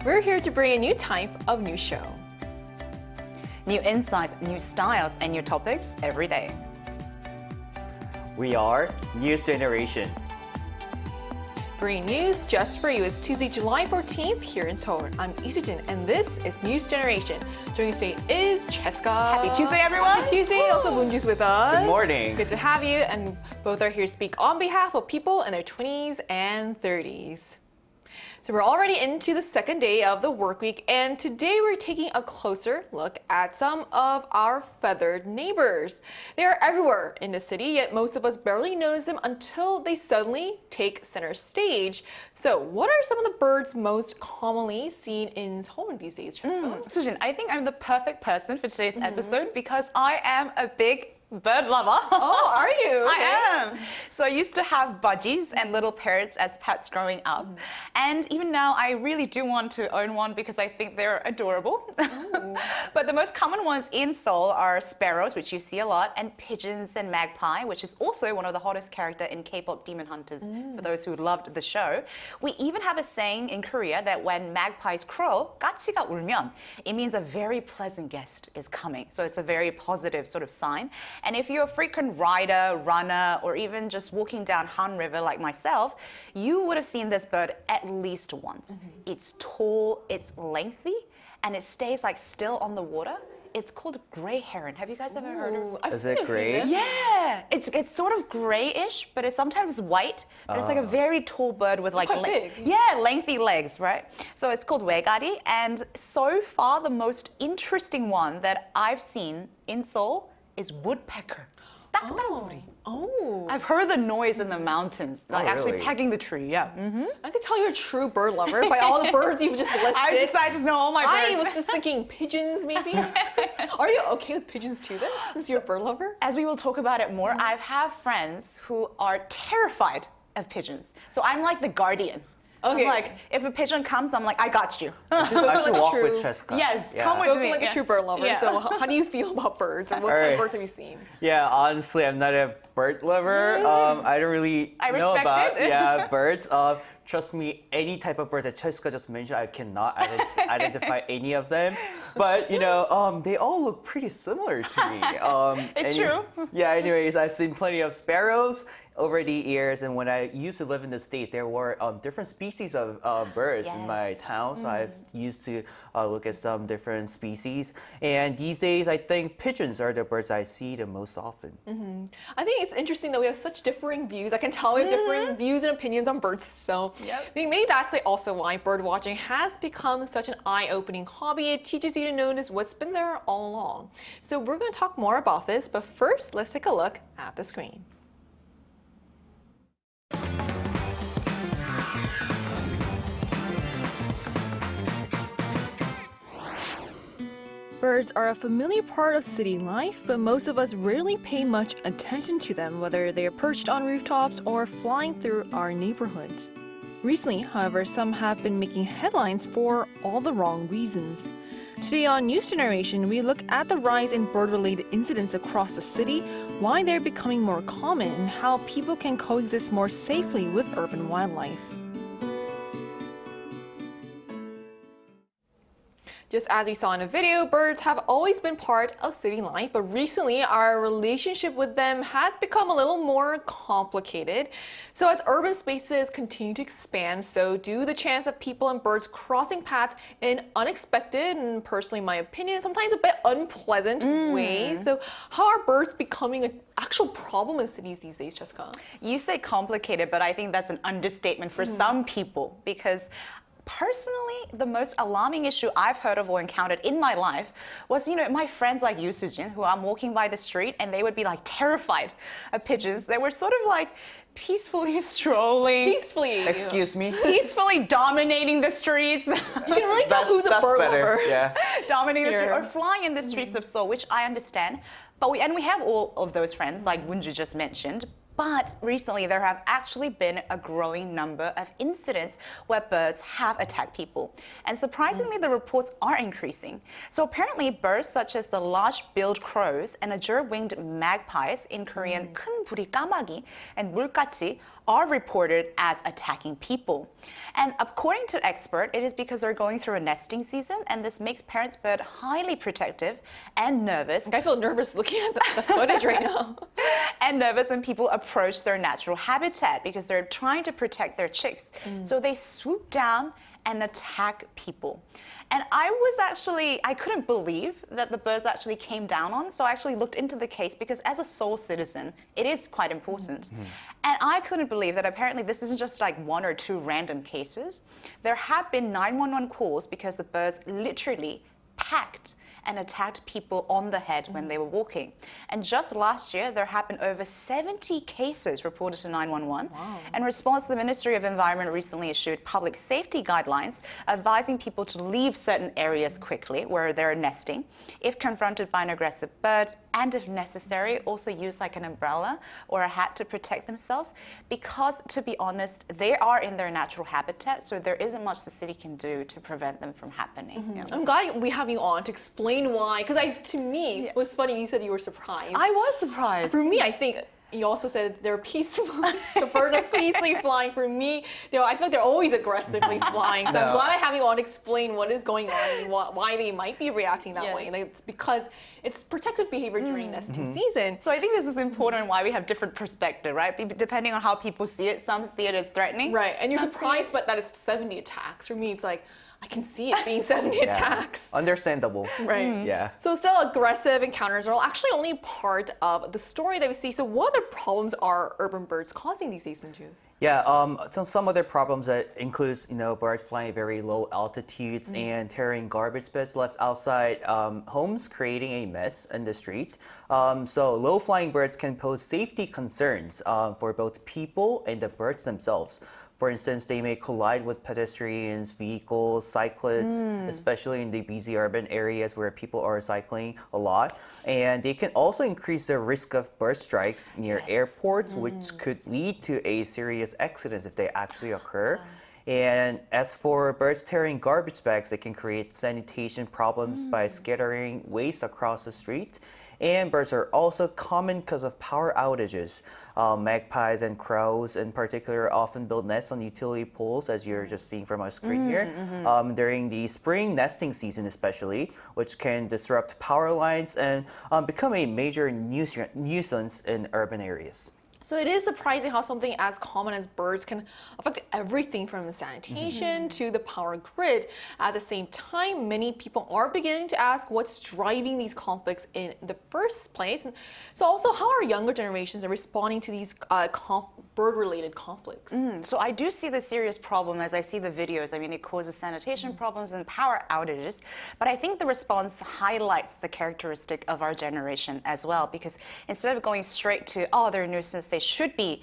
We're here to bring a new type of news show. New insights, new styles, and new topics every day. We are News Generation. Bringing news just for you. It's Tuesday, July 14th here in Seoul. I'm Isujin, and this is News Generation. Joining us today is Cheska. Happy Tuesday, everyone. Happy Tuesday. Also, Moonju's with us. Good morning. Good to have you, and both are here to speak on behalf of people in their 20s and 30s. So we're already into the second day of the work week, and today we're taking a closer look at some of our feathered neighbors. They are everywhere in the city, yet most of us barely notice them until they suddenly take center stage. So what are some of the birds most commonly seen in Seoul these days, Cheska? Sujin, I think I'm the perfect person for today's episode because I am a big bird lover. Oh, are you? Okay. I am. So I used to have budgies and little parrots as pets growing up. And even now, I really do want to own one because I think they're adorable. But the most common ones in Seoul are sparrows, which you see a lot, and pigeons and magpie, which is also one of the hottest characters in K-pop Demon Hunters, for those who loved the show. We even have a saying in Korea that when magpies crow, 까치가 울면, it means a very pleasant guest is coming. So it's a very positive sort of sign. And if you're a frequent rider, runner, or even just walking down Han River like myself, you would have seen this bird at least once. It's tall, it's lengthy, and it stays like still on the water. It's called gray heron. Have you guys ever heard of it? Is it gray? Yeah, it's sort of grayish, but sometimes it's white. But it's like a very tall bird with like quite big. lengthy legs, right? So it's called wegari, and so far the most interesting one that I've seen in Seoul is woodpecker. Oh. I've heard the noise in the mountains, like actually really? pecking the tree. Yeah. I could tell you're a true bird lover by all the birds you've just listed. I just know all my birds. I was just thinking pigeons, maybe. Are you okay with pigeons too, then, since you're a bird lover? As we will talk about it more, I have friends who are terrified of pigeons. So I'm like the guardian. Okay. I'm like, if a pigeon comes, I'm like, I got you. I should like a walk true- with Cheska. Yes, Yeah. come with Spoken me. like a true bird lover. Yeah. So how do you feel about birds? Or what kind of birds have you seen? Yeah, honestly, I'm not a bird lover. I don't really I know respect about it. birds. Trust me, any type of bird that Cheska just mentioned, I cannot identify any of them. But you know, they all look pretty similar to me. It's true. Yeah. Anyways, I've seen plenty of sparrows over the years, and when I used to live in the States, there were different species of birds in my town. So I've used to look at some different species. And these days, I think pigeons are the birds I see the most often. I think it's interesting that we have such differing views. I can tell we have differing views and opinions on birds. So I think maybe that's also why bird watching has become such an eye-opening hobby. It teaches you to notice what's been there all along. So we're going to talk more about this, but first, let's take a look at the screen. Birds are a familiar part of city life, but most of us rarely pay much attention to them, whether they are perched on rooftops or flying through our neighborhoods. Recently, however, some have been making headlines for all the wrong reasons. Today on News Generation, we look at the rise in bird-related incidents across the city, why they're becoming more common, and how people can coexist more safely with urban wildlife. Just as we saw in the video, birds have always been part of city life, but recently our relationship with them has become a little more complicated. So as urban spaces continue to expand, so do the chance of people and birds crossing paths in unexpected and, personally in my opinion, sometimes a bit unpleasant ways. So how are birds becoming an actual problem in cities these days, Cheska? You say complicated, but I think that's an understatement for some people because personally, the most alarming issue I've heard of or encountered in my life was, my friends like you, Sujin, who I'm walking by the street and they would be like terrified of pigeons. They were sort of like peacefully strolling. Peacefully. Excuse me? Peacefully dominating the streets. You can really tell who's a bird lover. Yeah. Dominating the street or flying in the streets of Seoul, which I understand. But we have all of those friends, like Woonju just mentioned. But recently, there have actually been a growing number of incidents where birds have attacked people. And surprisingly, the reports are increasing. So apparently, birds such as the large-billed crows and azure-winged magpies, in Korean 큰 부리 까마귀 and 물가치, are reported as attacking people. And according to expert, it is because they're going through a nesting season, and this makes parents bird highly protective and nervous. I feel nervous looking at the footage right now. And nervous when people approach their natural habitat because they're trying to protect their chicks. So they swoop down and attack people. And I couldn't believe that the birds actually came down on. So I actually looked into the case because as a Seoul citizen, it is quite important. And I couldn't believe that apparently this isn't just like one or two random cases. There have been 911 calls because the birds literally packed and attacked people on the head when they were walking. And just last year, there have been over 70 cases reported to 911. Wow. In response, the Ministry of Environment recently issued public safety guidelines advising people to leave certain areas quickly where they're nesting if confronted by an aggressive bird, and if necessary, also use like an umbrella or a hat to protect themselves, because to be honest, they are in their natural habitat, so there isn't much the city can do to prevent them from happening. Yeah. I'm glad we have you on to explain why, because to me, it was funny you said you were surprised. I was surprised. For me, I think you also said they're peaceful. The birds are peacefully flying. For me, I feel like they're always aggressively flying. So I'm glad I have you on to explain what is going on and why they might be reacting that way. And it's because it's protective behavior during nesting season. So I think this is important why we have different perspective, right? Depending on how people see it, some see it as threatening. Right, and you're surprised, but that it's 70 attacks. For me, it's like, I can see it being 70 attacks. Understandable. Right. Yeah. So still aggressive encounters are actually only part of the story that we see. So what other problems are urban birds causing these days, Minju? Yeah, so some other problems that includes, birds flying at very low altitudes and tearing garbage bins left outside homes, creating a mess in the street. So low-flying birds can pose safety concerns for both people and the birds themselves. For instance, they may collide with pedestrians, vehicles, cyclists, especially in the busy urban areas where people are cycling a lot. And they can also increase the risk of bird strikes near airports, which could lead to a serious accidents if they actually occur. And as for birds tearing garbage bags, it can create sanitation problems by scattering waste across the street. And birds are also common because of power outages. Magpies and crows in particular often build nests on utility poles, as you're just seeing from our screen here, during the spring nesting season especially, which can disrupt power lines and become a major nuisance in urban areas. So it is surprising how something as common as birds can affect everything from the sanitation to the power grid. At the same time, many people are beginning to ask what's driving these conflicts in the first place. And so also, how are younger generations responding to these bird-related conflicts? So I do see the serious problem as I see the videos. I mean, it causes sanitation problems and power outages. But I think the response highlights the characteristic of our generation as well, because instead of going straight to, oh, they're a nuisance, they should be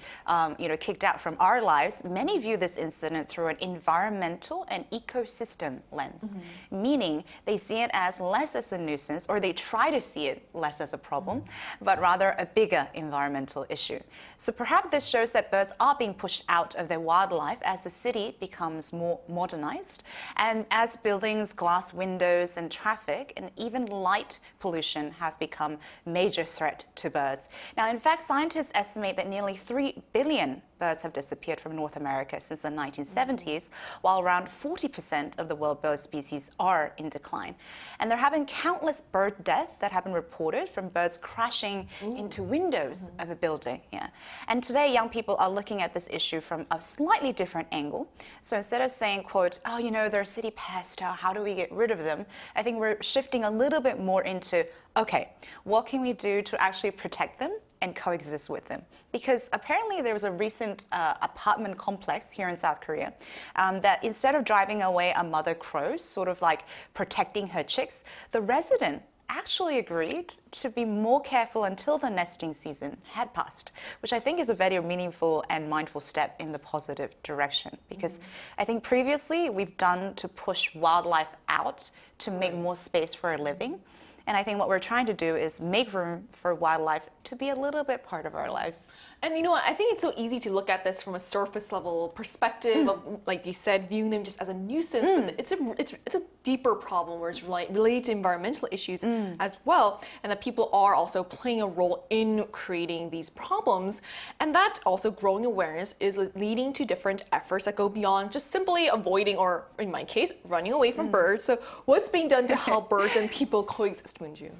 kicked out from our lives, many view this incident through an environmental and ecosystem lens, meaning they see it as less as a nuisance, or they try to see it less as a problem, but rather a bigger environmental issue. So perhaps this shows that birds are being pushed out of their wildlife as the city becomes more modernized, and as buildings, glass windows, and traffic, and even light pollution have become major threat to birds. Now, in fact, scientists estimate that nearly 3 billion birds have disappeared from North America since the 1970s, while around 40% of the world bird species are in decline. And there have been countless bird deaths that have been reported from birds crashing into windows of a building. Yeah. And today, young people are looking at this issue from a slightly different angle. So instead of saying, quote, oh, they're a city pest, how do we get rid of them? I think we're shifting a little bit more into, okay, what can we do to actually protect them and coexist with them? Because apparently there was a recent apartment complex here in South Korea that instead of driving away a mother crow, sort of like protecting her chicks, the resident actually agreed to be more careful until the nesting season had passed, which I think is a very meaningful and mindful step in the positive direction. Because I think previously we've done to push wildlife out to make more space for a living. And I think what we're trying to do is make room for wildlife to be a little bit part of our lives. And you know what? I think it's so easy to look at this from a surface level perspective of, like you said, viewing them just as a nuisance. But it's a deeper problem where it's related to environmental issues as well, and that people are also playing a role in creating these problems. And that also growing awareness is leading to different efforts that go beyond just simply avoiding, or in my case, running away from birds. So what's being done to help birds and people coexist, Moonju?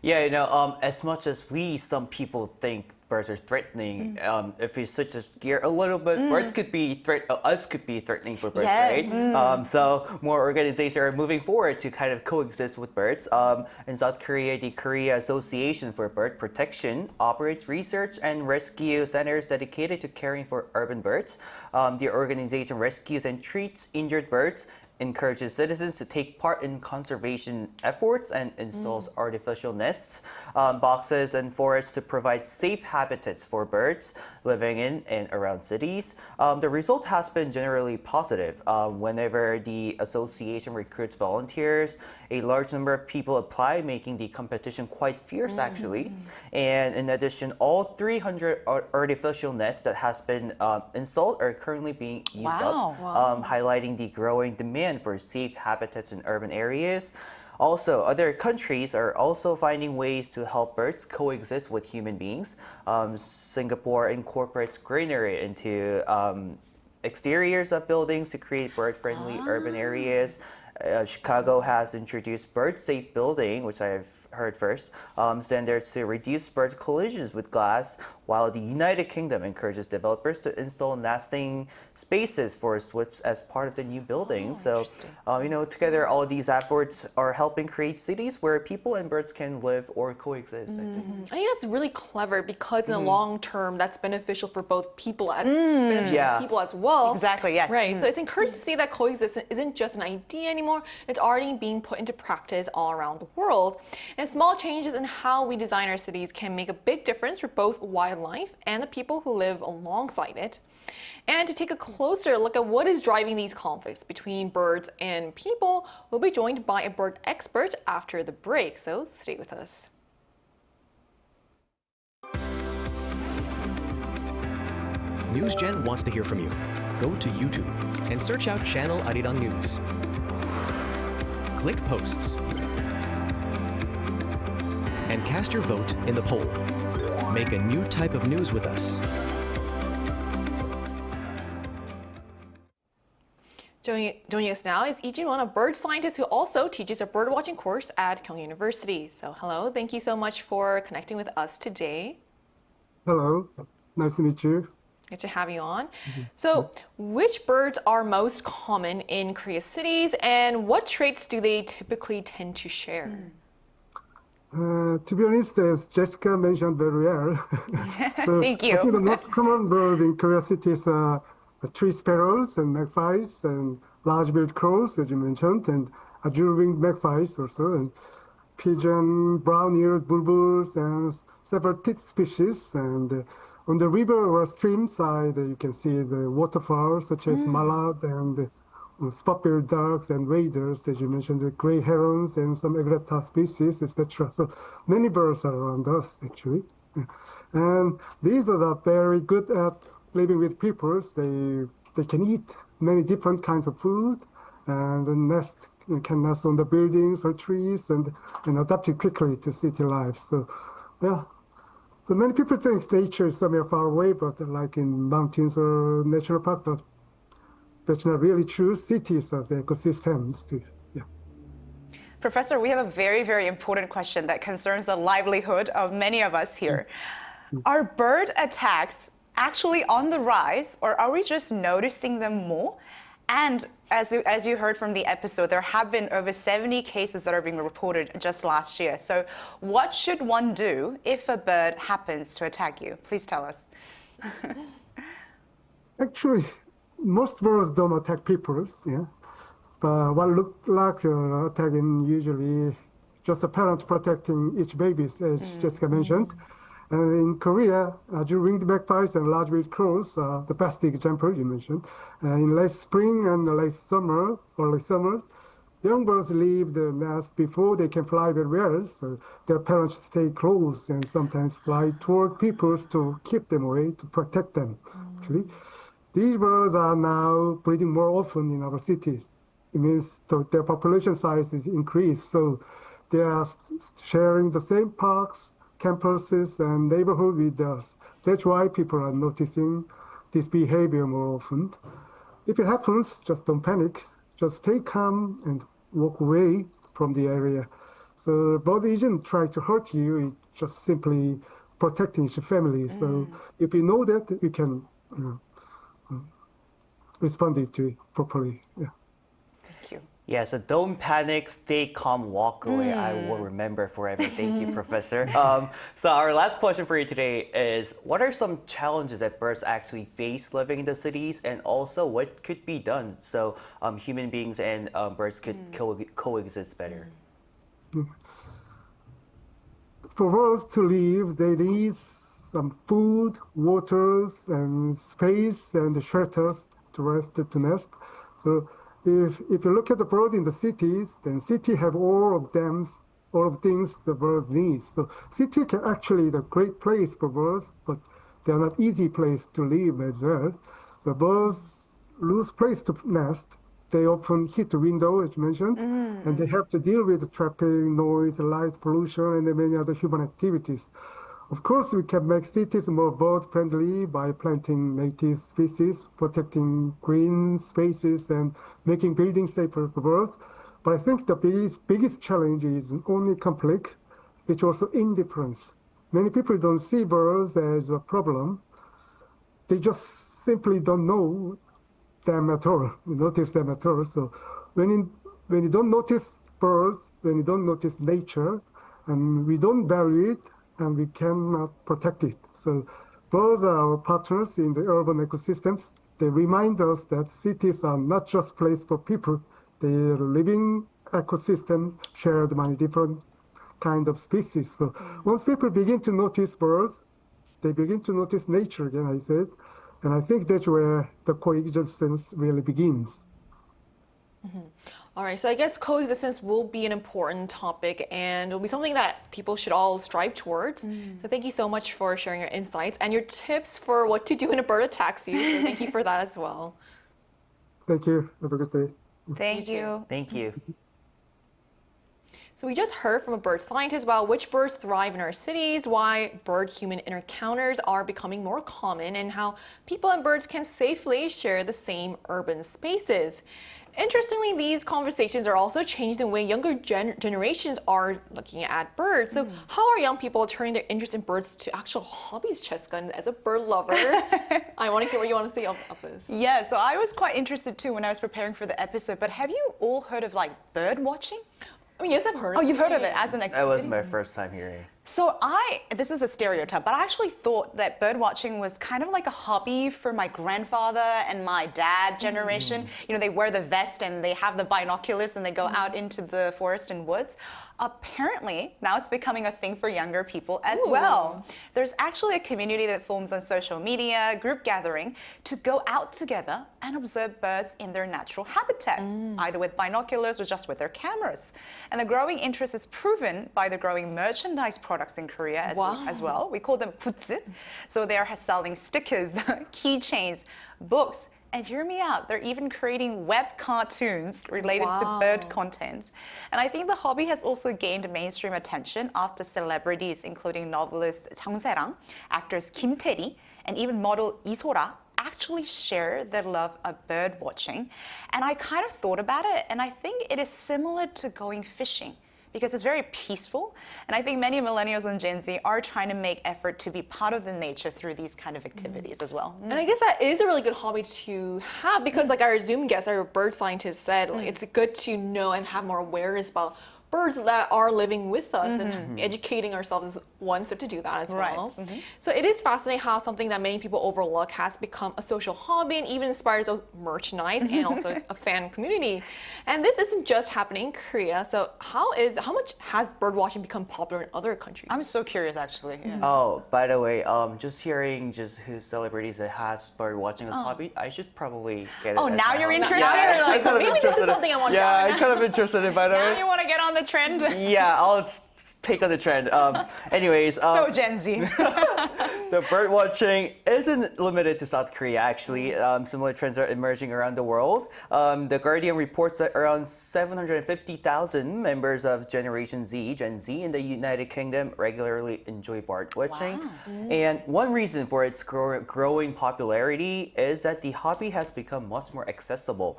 Yeah, as much as some people think birds are threatening, if we switch the gear a little bit, birds could be us could be threatening for birds, right? So more organizations are moving forward to kind of coexist with birds. In South Korea, the Korea Association for Bird Protection operates research and rescue centers dedicated to caring for urban birds. The organization rescues and treats injured birds, encourages citizens to take part in conservation efforts, and installs artificial nests, boxes, and forests to provide safe habitats for birds living in and around cities. The result has been generally positive. Whenever the association recruits volunteers, a large number of people apply, making the competition quite fierce, actually. And in addition, all 300 artificial nests that has been installed are currently being used up, highlighting the growing demand for safe habitats in urban areas. Also, other countries are also finding ways to help birds coexist with human beings. Singapore incorporates greenery into exteriors of buildings to create bird-friendly urban areas. Chicago has introduced bird-safe building, which I've heard first, standards to reduce bird collisions with glass, while the United Kingdom encourages developers to install nesting spaces for swifts as part of the new building. So, together all these efforts are helping create cities where people and birds can live or coexist, I think. I think that's really clever because in the long term, that's beneficial for both people and people as well. Exactly, yes. Right, so it's encouraging to see that coexistence isn't just an idea anymore, it's already being put into practice all around the world. And small changes in how we design our cities can make a big difference for both wildlife and the people who live alongside it. And to take a closer look at what is driving these conflicts between birds and people, we'll be joined by a bird expert after the break, so stay with us. NewsGen wants to hear from you. Go to YouTube and search out channel Arirang News. Click Posts and cast your vote in the poll. Make a new type of news with us. Joining us now is Ijin, a bird scientist who also teaches a birdwatching course at Kyung University. So hello, thank you so much for connecting with us today. Hello, nice to meet you. Good to have you on. So which birds are most common in Korea cities, and what traits do they typically tend to share? To be honest, as Jessica mentioned very well, Thank you. I think the most common bird in Korea cities are tree sparrows and magpies and large-billed crows, as you mentioned, and azure-winged magpies also, and pigeon, brown-eared bulbuls, and several tit species. And on the river or stream side, you can see the waterfowl such as mallard and spot-billed ducks and waders, as you mentioned, the gray herons and some egretta species, etc. So many birds are around us, actually. And these are very good at living with people. They can eat many different kinds of food, and can nest on the buildings or trees and adapt it quickly to city life. So, yeah. So many people think nature is somewhere far away, but like in mountains or national parks, but that's not really true. Cities are the ecosystems too. Yeah. Professor, we have a very, very important question that concerns the livelihood of many of us here. Are bird attacks actually on the rise, or are we just noticing them more? And as you heard from the episode, there have been over 70 cases that are being reported just last year. So what should one do if a bird happens to attack you? Please tell us. Actually, most birds don't attack people, yeah. But what looks like attacking usually just a parent protecting each baby, as Jessica mentioned. And in Korea, azure-winged magpies and large-billed crows are the best example you mentioned. In late spring and late summer, early summer, young birds leave the nest before they can fly very well. So their parents stay close and sometimes fly toward people to keep them away, to protect them. Actually, these birds are now breeding more often in our cities. It means their population size is increased. So they are sharing the same parks, campuses, and neighborhood with us. That's why people are noticing this behavior more often. If it happens, just don't panic. Just stay calm and walk away from the area. So bird isn't trying to hurt you, it's just simply protecting its family. So if we know that, we can respond to it properly. Yeah. Thank you. Yeah, so don't panic, stay calm, walk away. I will remember forever. Thank you, Professor. So our last question for you today is, what are some challenges that birds actually face living in the cities, and also what could be done so human beings and birds could coexist better? For birds to live, they need some food, waters, and space and shelters to rest, to nest. So if you look at the birds in the cities, then city have all of them, all of things the birds need. So city can actually be a great place for birds, but they are not easy place to live as well. So birds lose place to nest. They often hit the window, as mentioned, and they have to deal with traffic, noise, light pollution, and many other human activities. Of course, we can make cities more bird-friendly by planting native species, protecting green spaces, and making buildings safer for birds. But I think the biggest challenge is only conflict, it's also indifference. Many people don't see birds as a problem. They just simply don't know them at all, notice them at all. So when you don't notice birds, when you don't notice nature, and we don't value it, and we cannot protect it. So birds are our partners in the urban ecosystems. They remind us that cities are not just place for people. They are living ecosystem shared by different kind of species. So once people begin to notice birds, they begin to notice nature again, I said. And I think that's where the coexistence really begins. All right, so I guess coexistence will be an important topic, and it'll be something that people should all strive towards. So thank you so much for sharing your insights and your tips for what to do when a bird attacks you. So thank you for that as well. Thank you. Have a good day. Thank you. Thank you. So we just heard from a bird scientist about which birds thrive in our cities, why bird-human encounters are becoming more common, and how people and birds can safely share the same urban spaces. Interestingly, these conversations are also changing the way younger generations are looking at birds. So how are young people turning their interest in birds to actual hobbies, Cheska, as a bird lover? I want to hear what you want to say of this. Yeah, so I was quite interested too when I was preparing for the episode, but have you all heard of like bird watching? I mean, yes, I've heard of it. Oh, you've heard of it as an activity? That was my first time hearing. So this is a stereotype, but I actually thought that bird watching was kind of like a hobby for my grandfather and my dad generation. You know, they wear the vest and they have the binoculars and they go out into the forest and woods. Apparently, now it's becoming a thing for younger people as well. There's actually a community that forms on social media, group gathering, to go out together and observe birds in their natural habitat, either with binoculars or just with their cameras. And the growing interest is proven by the growing merchandise products in Korea as well. We call them gutsu. So they are selling stickers, keychains, books, and hear me out, they're even creating web cartoons related to bird content. And I think the hobby has also gained mainstream attention after celebrities, including novelist Jang Se-rang, actors Kim Tae-ri, and even model Lee So-ra actually share their love of bird watching. And I kind of thought about it, and I think it is similar to going fishing, because it's very peaceful. And I think many millennials and Gen Z are trying to make effort to be part of the nature through these kind of activities as well. And I guess that is a really good hobby to have, because like our Zoom guest, our bird scientist said, like, it's good to know and have more awareness about birds that are living with us, and educating ourselves is one step to do that as well. So it is fascinating how something that many people overlook has become a social hobby and even inspires a merchandise and also a fan community. And this isn't just happening in Korea. So how much has birdwatching become popular in other countries? I'm so curious, actually. Yeah. Oh, by the way, just hearing who celebrities that has bird watching as hobby, I should probably get it. Oh, now you're interested? Now you're like, kind of maybe this is interested in- something I want to Yeah, try. I'm kind of interested in, by the Now way. you want to get on the trend? Yeah, I'll take on the trend. Anyways, So Gen Z. the bird watching isn't limited to South Korea, actually. Similar trends are emerging around the world. The Guardian reports that around 750,000 members of Generation Z, Gen Z, in the United Kingdom regularly enjoy bird watching. And one reason for its growing popularity is that the hobby has become much more accessible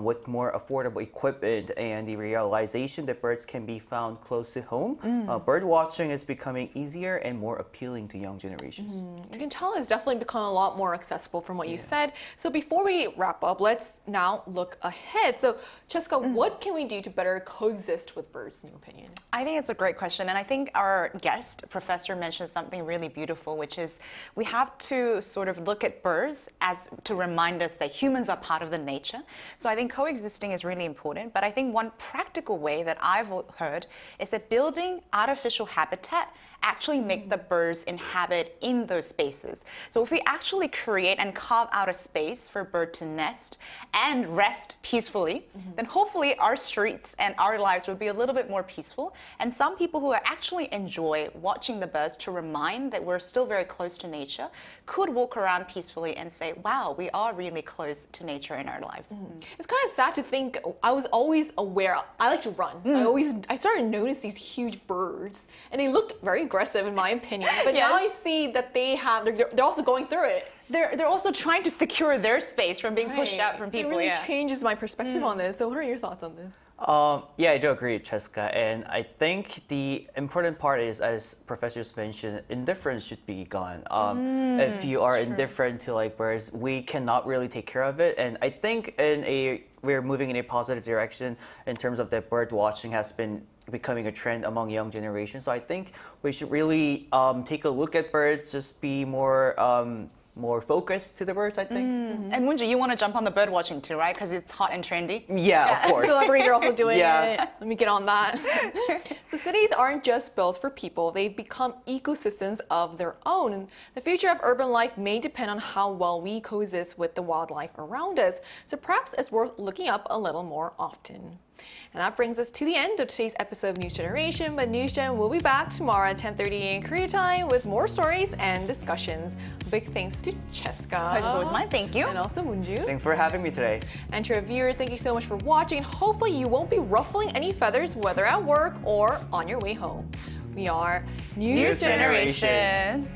with more affordable equipment and the realization that birds can be found close to home. Bird watching is becoming easier and more appealing to young generations. You can tell it's definitely become a lot more accessible from what you said. So before we wrap up, let's now look ahead. So Cheska, what can we do to better coexist with birds, in your opinion? I think it's a great question. And I think our guest, Professor, mentioned something really beautiful, which is we have to sort of look at birds as to remind us that humans are part of the nature. So I think coexisting is really important. But I think one practical way that I've heard is that building artificial habitat actually make the birds inhabit in those spaces. So if we actually create and carve out a space for a bird to nest and rest peacefully, then hopefully our streets and our lives would be a little bit more peaceful. And some people who actually enjoy watching the birds to remind that we're still very close to nature could walk around peacefully and say, wow, we are really close to nature in our lives. It's kind of sad to think I was always aware. I like to run, so I started to notice these huge birds, and they looked very aggressive in my opinion. But now I see that they're also going through it. They're also trying to secure their space from being pushed out from So people. it really Yeah. changes my perspective on this. So what are your thoughts on this? Yeah, I do agree, Cheska. And I think the important part is, as professors mentioned, indifference should be gone. If you are indifferent to like birds, we cannot really take care of it. And I think we're moving in a positive direction in terms of that bird watching has been becoming a trend among young generations. So I think we should really take a look at birds, just be more focused to the birds, I think. And Moonji, you want to jump on the bird watching too, right? Because it's hot and trendy. Yeah, of course. Celebrities are also doing Yeah. it. Let me get on that. So cities aren't just built for people, they've become ecosystems of their own. And the future of urban life may depend on how well we coexist with the wildlife around us. So perhaps it's worth looking up a little more often. And that brings us to the end of today's episode of News Generation. But News Gen will be back tomorrow at 10:30 in Korea time with more stories and discussions. Big thanks to Cheska. Pleasure's always mine. Thank you. And also Moonju. Thanks for having me today. And to our viewers, thank you so much for watching. Hopefully you won't be ruffling any feathers, whether at work or on your way home. We are News Generation.